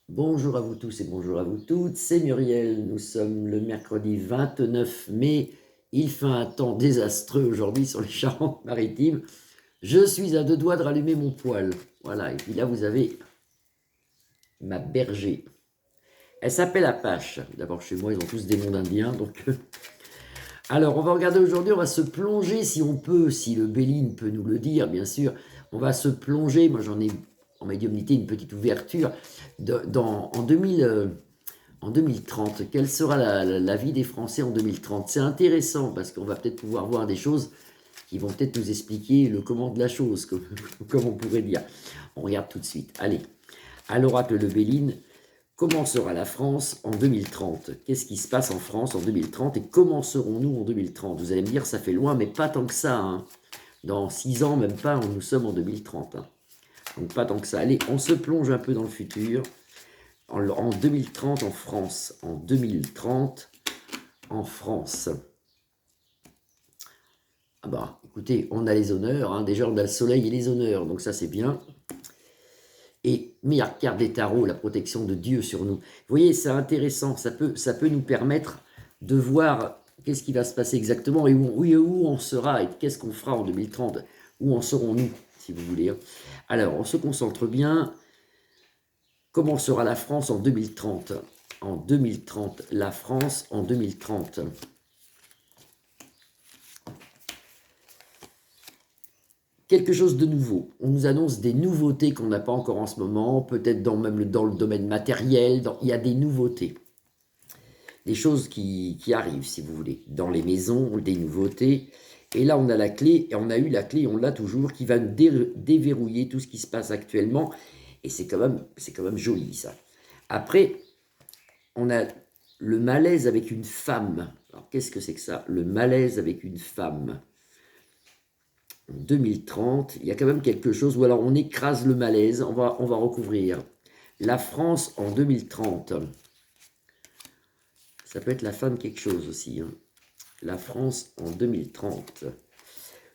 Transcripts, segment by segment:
Bonjour à vous tous et bonjour à vous toutes, c'est Muriel, nous sommes le mercredi 29 mai, il fait un temps désastreux aujourd'hui sur les Charentes-Maritimes, je suis à deux doigts de rallumer mon poêle, voilà, et puis là vous avez ma berger, elle s'appelle Apache, d'abord chez moi ils ont tous des noms d'indiens, donc... Alors on va regarder aujourd'hui, on va se plonger si on peut, si le Béline peut nous le dire bien sûr, on va se plonger, moi j'en ai en médiumnité une petite ouverture, en 2000... En 2030, quelle sera la vie des Français en 2030? C'est intéressant parce qu'on va peut-être pouvoir voir des choses qui vont peut-être nous expliquer le comment de la chose, comme on pourrait dire. On regarde tout de suite. Allez, à l'oracle de Béline, comment sera la France en 2030? Qu'est-ce qui se passe en France en 2030 et comment serons-nous en 2030? Vous allez me dire, ça fait loin, mais pas tant que ça. Hein. Dans 6 ans, même pas, nous sommes en 2030. Hein. Donc pas tant que ça. Allez, on se plonge un peu dans le futur. En 2030 en France. En 2030 en France. Ah bah, écoutez, on a les honneurs. Hein. Déjà, on a le soleil et les honneurs. Donc ça, c'est bien. Et meilleure carte des tarots, la protection de Dieu sur nous. Vous voyez, c'est intéressant. Ça peut nous permettre de voir qu'est-ce qui va se passer exactement et où on sera et qu'est-ce qu'on fera en 2030. Où en serons-nous, si vous voulez. Alors, on se concentre bien. Comment sera la France en 2030? En 2030, la France en 2030. Quelque chose de nouveau. On nous annonce des nouveautés qu'on n'a pas encore en ce moment, peut-être même dans le domaine matériel, il y a des nouveautés. Des choses qui arrivent, si vous voulez. Dans les maisons, des nouveautés. Et là, on a la clé, et on a eu la clé, on l'a toujours, qui va nous déverrouiller tout ce qui se passe actuellement. Et c'est quand même joli, ça. Après, on a le malaise avec une femme. Alors, qu'est-ce que c'est que ça? Le malaise avec une femme. En 2030, il y a quand même quelque chose, ou alors on écrase le malaise, on va recouvrir. La France en 2030. Ça peut être la femme quelque chose aussi. Hein. La France en 2030.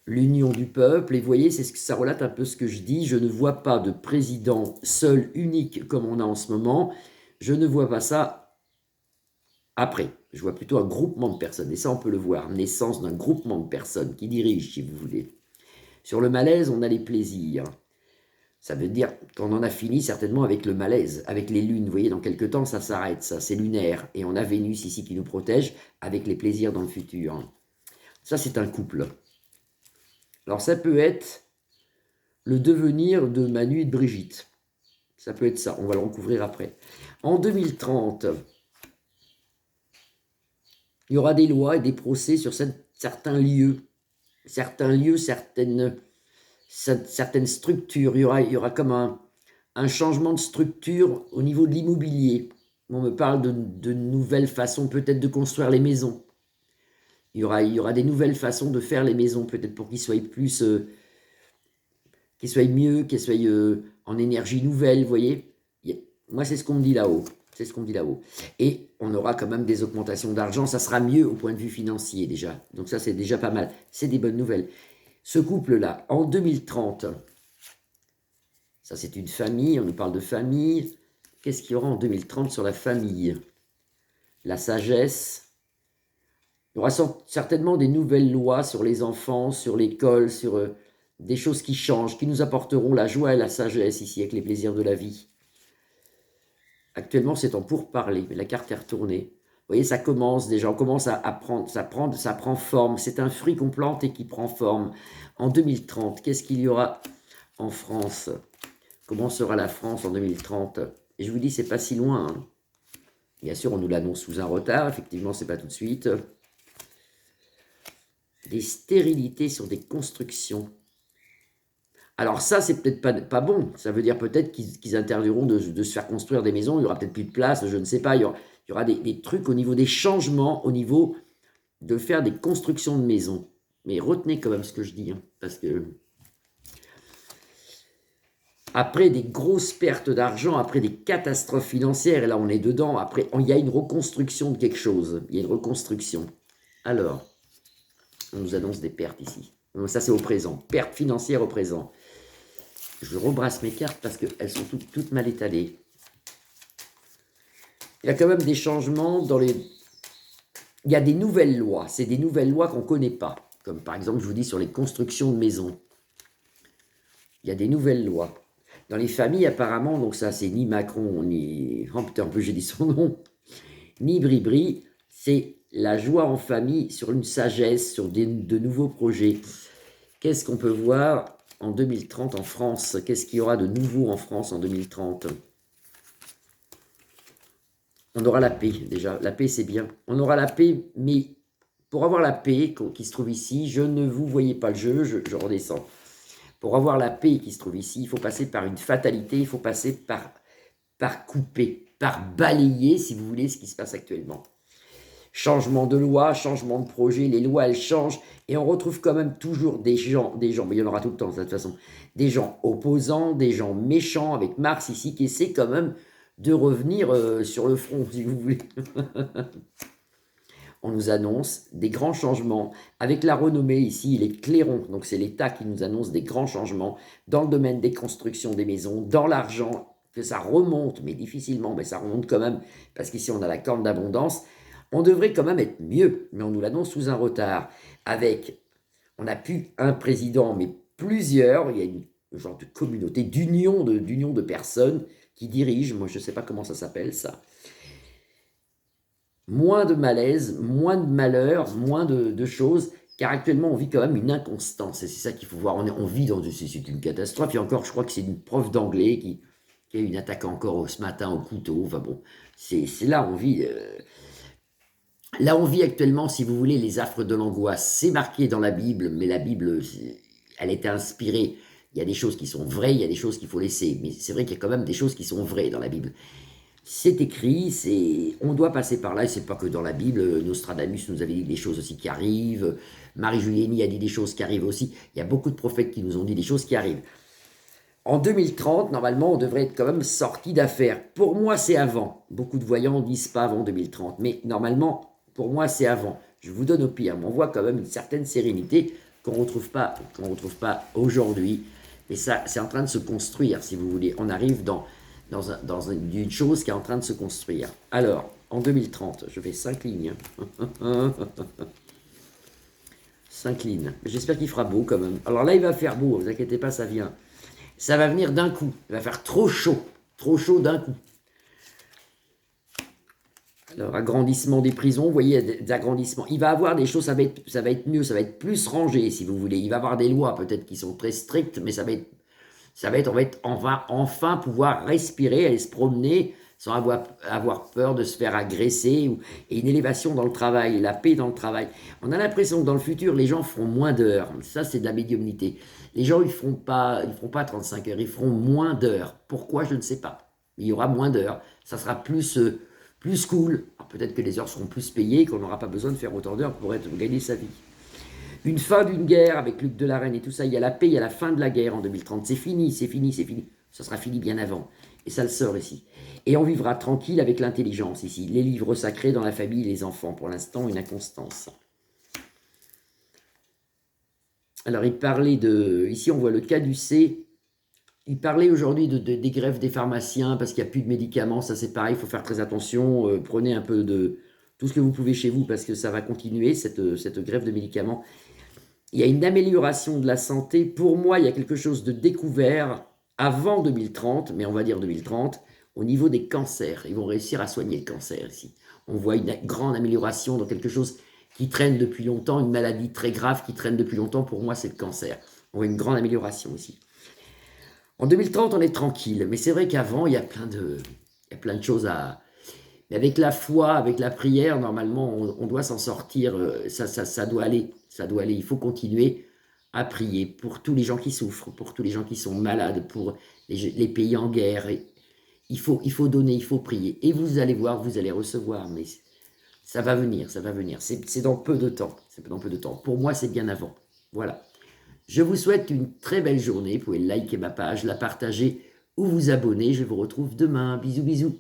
L'union du peuple, et vous voyez, ça relate un peu ce que je dis, je ne vois pas de président seul, unique, comme on a en ce moment, je ne vois pas ça après. Je vois plutôt un groupement de personnes, et ça on peut le voir, naissance d'un groupement de personnes qui dirigent, si vous voulez. Sur le malaise, on a les plaisirs. Ça veut dire qu'on en a fini certainement avec le malaise, avec les lunes. Vous voyez, dans quelques temps, ça s'arrête, ça, c'est lunaire. Et on a Vénus ici qui nous protège avec les plaisirs dans le futur. Ça, c'est un couple. Alors, ça peut être le devenir de Manu et de Brigitte. Ça peut être ça, on va le recouvrir après. En 2030, il y aura des lois et des procès sur certains lieux, certaines structures. Il y aura comme un changement de structure au niveau de l'immobilier. On me parle de nouvelles façons peut-être de construire les maisons. Il y aura des nouvelles façons de faire les maisons, peut-être pour qu'ils soient plus, qu'ils soient mieux, qu'ils soient en énergie nouvelle, vous voyez. Moi, c'est ce qu'on me dit là-haut. C'est ce qu'on me dit là-haut. Et on aura quand même des augmentations d'argent. Ça sera mieux au point de vue financier déjà. Donc ça, c'est déjà pas mal. C'est des bonnes nouvelles. Ce couple-là, en 2030, ça c'est une famille, on nous parle de famille. Qu'est-ce qu'il y aura en 2030 sur la famille? La sagesse. Il y aura certainement des nouvelles lois sur les enfants, sur l'école, sur des choses qui changent, qui nous apporteront la joie et la sagesse ici avec les plaisirs de la vie. Actuellement, c'est en pourparlers, mais la carte est retournée. Vous voyez, ça commence déjà, on commence à prendre, ça prend forme. C'est un fruit qu'on plante et qui prend forme. En 2030, qu'est-ce qu'il y aura en France? Comment sera la France en 2030? Et je vous dis, c'est pas si loin. Hein. Bien sûr, on nous l'annonce sous un retard. Effectivement, c'est pas tout de suite. Des stérilités sur des constructions. Alors ça, c'est peut-être pas bon. Ça veut dire peut-être qu'ils interdiront de se faire construire des maisons. Il y aura peut-être plus de place, je ne sais pas. Il y aura des trucs au niveau des changements, au niveau de faire des constructions de maisons. Mais retenez quand même ce que je dis, hein, parce que après des grosses pertes d'argent, après des catastrophes financières, et là on est dedans, après il y a une reconstruction de quelque chose. Il y a une reconstruction. Alors, on nous annonce des pertes ici. Donc ça c'est au présent. Pertes financières au présent. Je rebrasse mes cartes parce qu'elles sont toutes mal étalées. il y a quand même des changements dans les... Il y a des nouvelles lois, c'est des nouvelles lois qu'on ne connaît pas. Comme par exemple, je vous dis, sur les constructions de maisons. Il y a des nouvelles lois. Dans les familles, apparemment, donc ça, c'est ni Macron, ni... Oh putain, en plus, j'ai dit son nom. Ni Bribri, c'est la joie en famille sur une sagesse, sur de nouveaux projets. Qu'est-ce qu'on peut voir en 2030 en France? Qu'est-ce qu'il y aura de nouveau en France en 2030? On aura la paix, déjà. La paix, c'est bien. On aura la paix, mais pour avoir la paix qui se trouve ici, je ne vous voyez pas le jeu, je redescends. Pour avoir la paix qui se trouve ici, il faut passer par une fatalité, il faut passer par couper, par balayer, si vous voulez, ce qui se passe actuellement. Changement de loi, changement de projet, les lois, elles changent, et on retrouve quand même toujours des gens, mais il y en aura tout le temps de toute façon, des gens opposants, des gens méchants, avec Mars ici, qui essaient quand même de revenir sur le front, si vous voulez. On nous annonce des grands changements. Avec la renommée ici, il est clairon, donc c'est l'État qui nous annonce des grands changements dans le domaine des constructions des maisons, dans l'argent, que ça remonte, mais difficilement, mais ça remonte quand même, parce qu'ici on a la corne d'abondance. On devrait quand même être mieux, mais on nous l'annonce sous un retard. On n'a plus un président, mais plusieurs, il y a une genre de communauté, d'union de personnes qui dirigent, moi je ne sais pas comment ça s'appelle ça. Moins de malaise, moins de malheur, moins de choses, car actuellement on vit quand même une inconstance, et c'est ça qu'il faut voir, on vit dans c'est une catastrophe, et encore je crois que c'est une prof d'anglais qui a eu une attaque encore ce matin au couteau, enfin bon, c'est là on vit... Là, on vit actuellement, si vous voulez, les affres de l'angoisse. C'est marqué dans la Bible, mais la Bible, elle était inspirée. Il y a des choses qui sont vraies, il y a des choses qu'il faut laisser. Mais c'est vrai qu'il y a quand même des choses qui sont vraies dans la Bible. C'est écrit, on doit passer par là, et c'est pas que dans la Bible. Nostradamus nous avait dit des choses aussi qui arrivent. Marie-Julieni a dit des choses qui arrivent aussi. Il y a beaucoup de prophètes qui nous ont dit des choses qui arrivent. En 2030, normalement, on devrait être quand même sorti d'affaires. Pour moi, c'est avant. Beaucoup de voyants disent pas avant 2030, mais normalement... Pour moi, c'est avant. Je vous donne au pire. Mais on voit quand même une certaine sérénité qu'on ne retrouve pas aujourd'hui. Mais ça, c'est en train de se construire, si vous voulez. On arrive dans une chose qui est en train de se construire. Alors, en 2030, je fais 5 lignes. 5 lignes. J'espère qu'il fera beau quand même. Alors là, il va faire beau, ne vous inquiétez pas, ça vient. Ça va venir d'un coup. Il va faire trop chaud d'un coup. Alors, agrandissement des prisons, vous voyez, des agrandissements. Il va avoir des choses, ça va être mieux, ça va être plus rangé, si vous voulez. Il va avoir des lois, peut-être, qui sont très strictes, mais on va enfin pouvoir respirer, aller se promener, sans avoir peur de se faire agresser, et une élévation dans le travail, la paix dans le travail. On a l'impression que dans le futur, les gens feront moins d'heures. Ça, c'est de la médiumnité. Les gens, ils feront pas 35 heures, ils feront moins d'heures. Pourquoi, je ne sais pas. Il y aura moins d'heures. Ça sera plus cool. Peut-être que les heures seront plus payées, qu'on n'aura pas besoin de faire autant d'heures pour gagner sa vie. Une fin d'une guerre avec Luc Delareyne et tout ça, il y a la paix, il y a la fin de la guerre en 2030. C'est fini. Ça sera fini bien avant. Et ça le sort ici. Et on vivra tranquille avec l'intelligence ici. Les livres sacrés dans la famille, les enfants. Pour l'instant, une inconstance. Alors, il parlait de... Ici, on voit le caducée. Il parlait aujourd'hui des grèves des pharmaciens parce qu'il n'y a plus de médicaments. Ça, c'est pareil, il faut faire très attention. Prenez un peu de tout ce que vous pouvez chez vous parce que ça va continuer, cette grève de médicaments. Il y a une amélioration de la santé. Pour moi, il y a quelque chose de découvert avant 2030, mais on va dire 2030, au niveau des cancers. Ils vont réussir à soigner le cancer ici. On voit une grande amélioration dans quelque chose qui traîne depuis longtemps, une maladie très grave qui traîne depuis longtemps. Pour moi, c'est le cancer. On voit une grande amélioration ici. En 2030, on est tranquille, mais c'est vrai qu'avant, il y a plein de choses à... Mais avec la foi, avec la prière, normalement, on doit s'en sortir, ça doit aller, il faut continuer à prier pour tous les gens qui souffrent, pour tous les gens qui sont malades, pour les pays en guerre. Et il faut donner, il faut prier. Et vous allez voir, vous allez recevoir, mais ça va venir. C'est dans peu de temps, Pour moi, c'est bien avant. Voilà. Je vous souhaite une très belle journée. Vous pouvez liker ma page, la partager ou vous abonner. Je vous retrouve demain. Bisous, bisous.